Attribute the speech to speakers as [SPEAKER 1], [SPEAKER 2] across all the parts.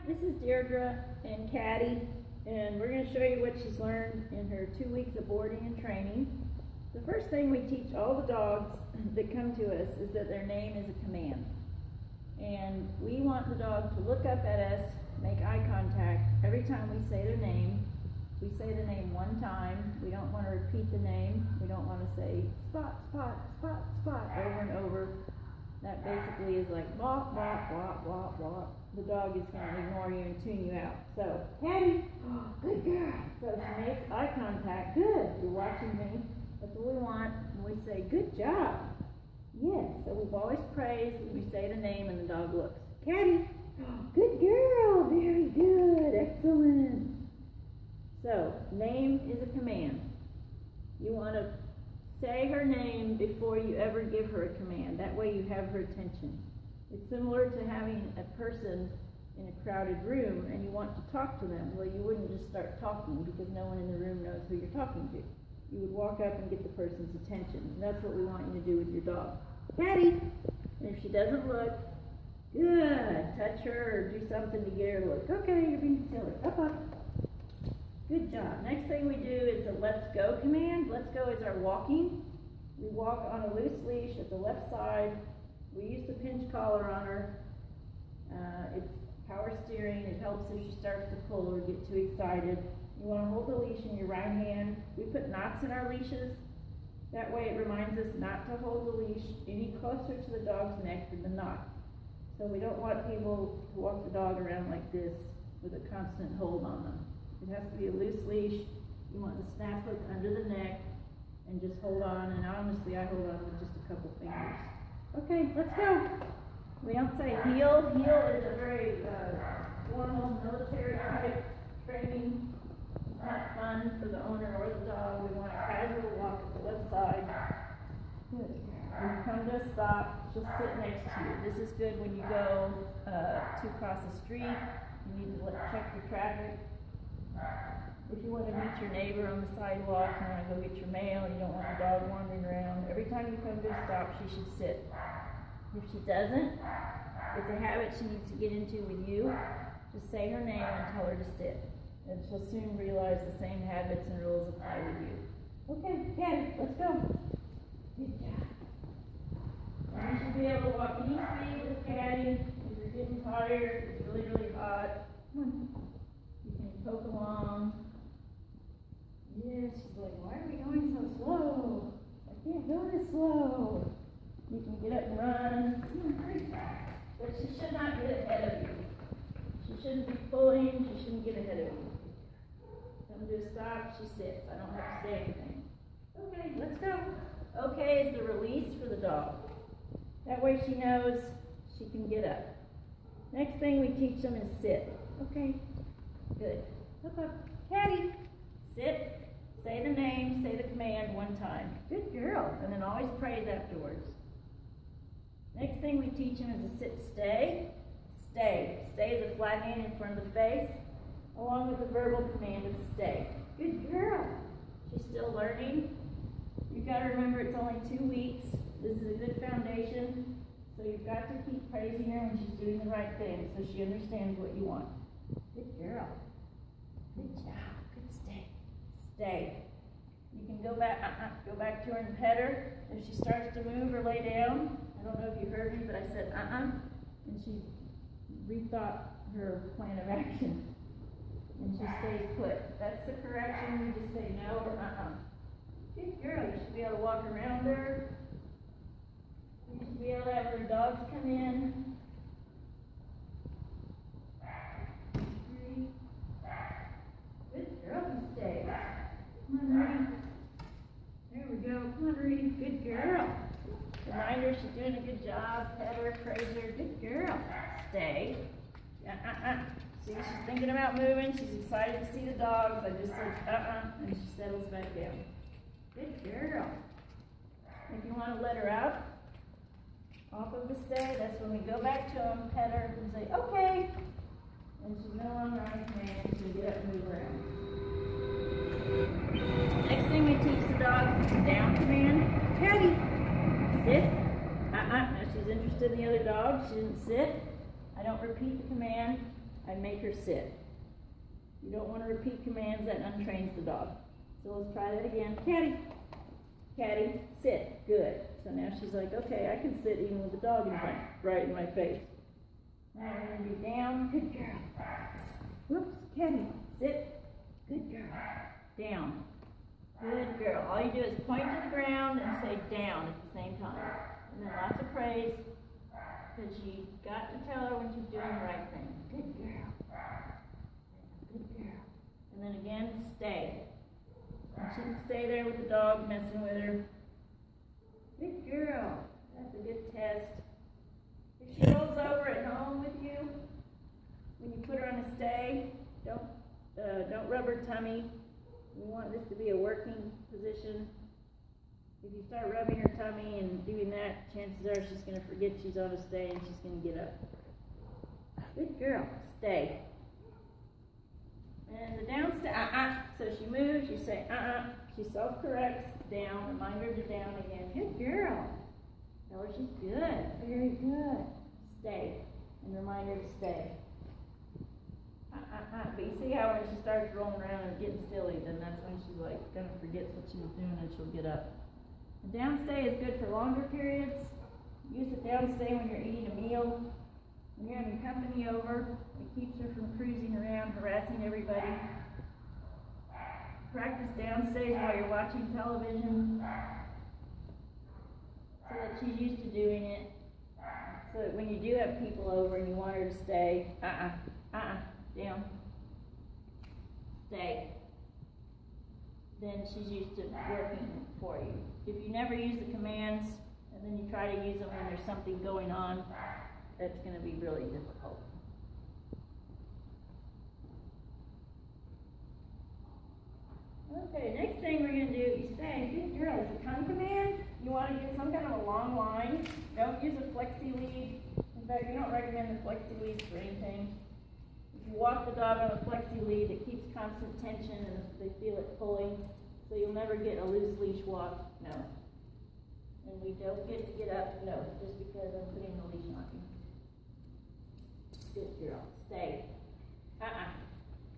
[SPEAKER 1] This is Deirdre and Caddie, and we're going to show you what she's learned in her 2 weeks of boarding and training. The first thing we teach all the dogs that come to us is that their name is a command. And we want the dog to look up at us, make eye contact. Every time we say their name, we say the name one time. We don't want to repeat the name. We don't want to say spot, spot, spot, spot over and over. That basically is like walk, walk, walk, walk, walk. The dog is going to ignore you and tune you out. So, Caddie, good girl. So she makes eye contact. Good, you're watching me. That's what we want. And we say, good job. Yes. So we've always praised when we say the name and the dog looks. Caddie, good girl. Very good. Excellent. So, name is a command. You want to say her name before you ever give her a command. That way you have her attention. It's similar to having a person in a crowded room and you want to talk to them. Well, you wouldn't just start talking because no one in the room knows who you're talking to. You would walk up and get the person's attention. And that's what we want you to do with your dog. Caddie! And if she doesn't look, good. Touch her or do something to get her to look. Okay, you're being silly. Up, up. Good job. Next thing we do is a let's go command. Let's go is our walking. We walk on a loose leash at the left side. We use the pinch collar on her. It's power steering. It helps if she starts to pull or get too excited. You want to hold the leash in your right hand. We put knots in our leashes. That way it reminds us not to hold the leash any closer to the dog's neck than the knot. So we don't want people to walk the dog around like this with a constant hold on them. It has to be a loose leash. You want the snap hook under the neck and just hold on. And honestly, I hold on with just a couple fingers. Okay, let's go. We don't say heel. Heel is a very formal military type training. It's not fun for the owner or the dog. We want a casual walk at the left side. Good. When you come to a stop, just sit next to you. This is good when you go to cross the street. You need to check your traffic. If you want to meet your neighbor on the sidewalk, you want to go get your mail, you don't want the dog wandering around, every time you come to a stop, she should sit. If she doesn't, it's a habit she needs to get into with you. Just say her name and tell her to sit. And she'll soon realize the same habits and rules apply with you. Okay, Caddie, let's go. Good job. And you should be able to walk any speed with Caddie. If you're getting tired, it's really, really hot. Come on. You can poke along. Yeah, she's like, why are we going so slow? I can't go this slow. You can get up and run. But she should not get ahead of you. She shouldn't be pulling. She shouldn't get ahead of you. Come to a stop, she sits. I don't have to say anything. Okay, let's go. Okay is the release for the dog. That way she knows she can get up. Next thing we teach them is sit. Okay. Good. Up, up. Caddie. Sit. Say the name. Say the command one time. Good girl. And then always praise afterwards. Next thing we teach them is a sit stay. Stay. Stay is a flat hand in front of the face, along with the verbal command of stay. Good girl. She's still learning. You've got to remember it's only 2 weeks. This is a good foundation. So you've got to keep praising her when she's doing the right thing so she understands what you want. Good girl. Good job. Good stay. Stay. You can go back to her and pet her. If she starts to move or lay down, I don't know if you heard me, but I said and she rethought her plan of action. And she stays put. That's the correction. You just say no or Good girl. You should be able to walk around her. You should be able to have her dogs come in. Good girl, stay. Come on, Reed. There we go. Come on, Reed. Good girl. Remind her she's doing a good job. Pet her, praise her. Good girl. Stay. See, she's thinking about moving. She's excited to see the dogs. I just said and she settles back down. Good girl. If you want to let her out off of the stay, that's when we go back to them, pet her, and say, okay. And she's no longer on command, so get up and move around. Next thing we teach the dogs is a down command. Caddie, sit. Now she's interested in the other dog. She didn't sit. I don't repeat the command. I make her sit. You don't want to repeat commands, that untrains the dog. So let's try that again. Caddie, Caddie, sit. Good. So now she's like, okay, I can sit even with the dog in front, right in my face. Now we're going to be down. Good girl. Whoops, Caddie, sit. Good girl. Down. Good girl. All you do is point to the ground and say down at the same time. And then lots of praise, because you got to tell her when she's doing the right thing. Good girl. Good girl. And then again, stay. And she can stay there with the dog messing with her. Good girl. That's a good test. If she rolls over at home with you, when you put her on a stay, don't rub her tummy. We want this to be a working position. If you start rubbing her tummy and doing that, chances are she's going to forget she's on a stay and she's going to get up. Good girl. Stay. And the down stay, So she moves, you say, She self-corrects, down, remind her to down again. Good girl. Tell her she's good. Very good. Stay. And remind her to stay. But you see how when she starts rolling around and getting silly, then that's when she's like gonna forget what she was doing and she'll get up. The down stay is good for longer periods. Use the down stay when you're eating a meal. When you're having company over, it keeps her from cruising around, harassing everybody. Practice down stays while you're watching television so that she's used to doing it. So that when you do have people over and you want her to stay, down, stay, then she's used to working for you. If you never use the commands and then you try to use them when there's something going on, that's going to be really difficult. Okay, next thing we're going to do, you say, good girl, is a tongue command. You want to get some kind of a long line. Don't use a flexi lead. In fact, we don't recommend the flexi leads for anything. If you walk the dog on a flexi lead, it keeps constant tension and they feel it pulling. So you'll never get a loose leash walk, no. And we don't get to get up, no, just because I'm putting the leash on you. Good girl. Stay.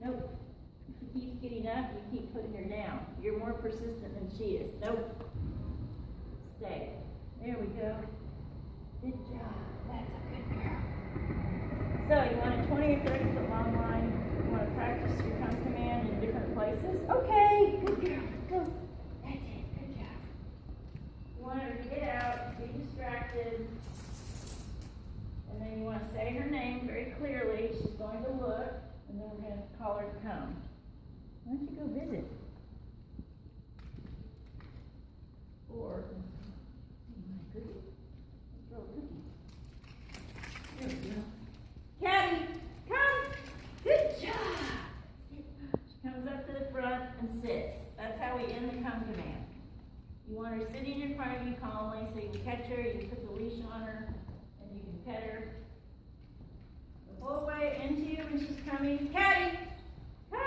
[SPEAKER 1] Nope. If she keeps getting up, you keep putting her down. You're more persistent than she is. Nope. Stay. There we go. Good job. That's a good girl. So you want a 20 or 30 foot long line. You want to practice your tongue command in different places. Okay. Good girl. Go. That's it. Good job. You want her to get out, be distracted. And then you want to say her name very clearly. She's going to look, and then we're going to call her to come. Why don't you go visit? Or, cookie. Let's throw a cookie. There we go. Caddie, come. Good job. She comes up to the front and sits. That's how we end the come command. You want her sitting in front of you calmly so you can catch her, you can put the leash on her, and you can pet her. The whole way into you when she's coming. Caddie, come.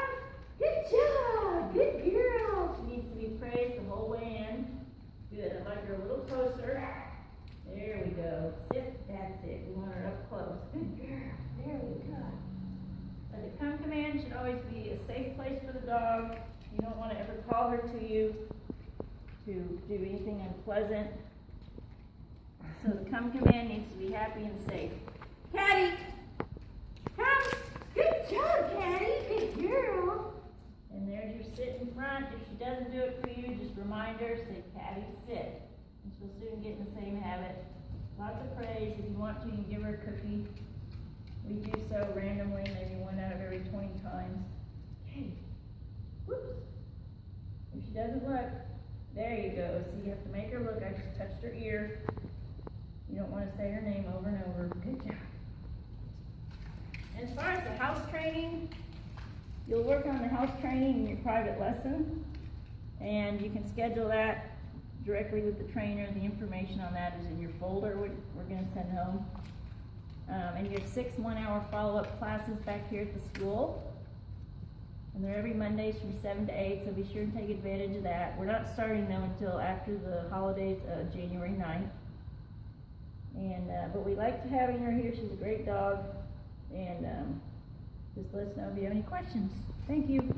[SPEAKER 1] Good job. Good girl. She needs to be praised the whole way in. Good. I'd like her a little closer. There we go. Sit. That's it. We want her up close. Good girl. There we go. But the come command should always be a safe place for the dog. You don't want to ever call her to you to do anything unpleasant. So the come command needs to be happy and safe. Caddie, come. Good job, Caddie. Good girl. And there's your sit in front. If she doesn't do it for you, just remind her, say, Caddie, sit. And she'll soon get in the same habit. Lots of praise. If you want to, you can give her a cookie. We do so randomly, maybe 1 out of every 20 times. Okay. Whoops. If she doesn't look, there you go. So you have to make her look. I just touched her ear. You don't want to say her name over and over. Good job. And as far as the house training, you'll work on the house training in your private lesson, and you can schedule that directly with the trainer. The information on that is in your folder we're going to send home. And you have 6 1-hour follow-up classes back here at the school. And they're every Mondays from 7 to 8, so be sure to take advantage of that. We're not starting them until after the holidays, January 9th. And, but we like having her here. She's a great dog. And Just let us know if you have any questions. Thank you.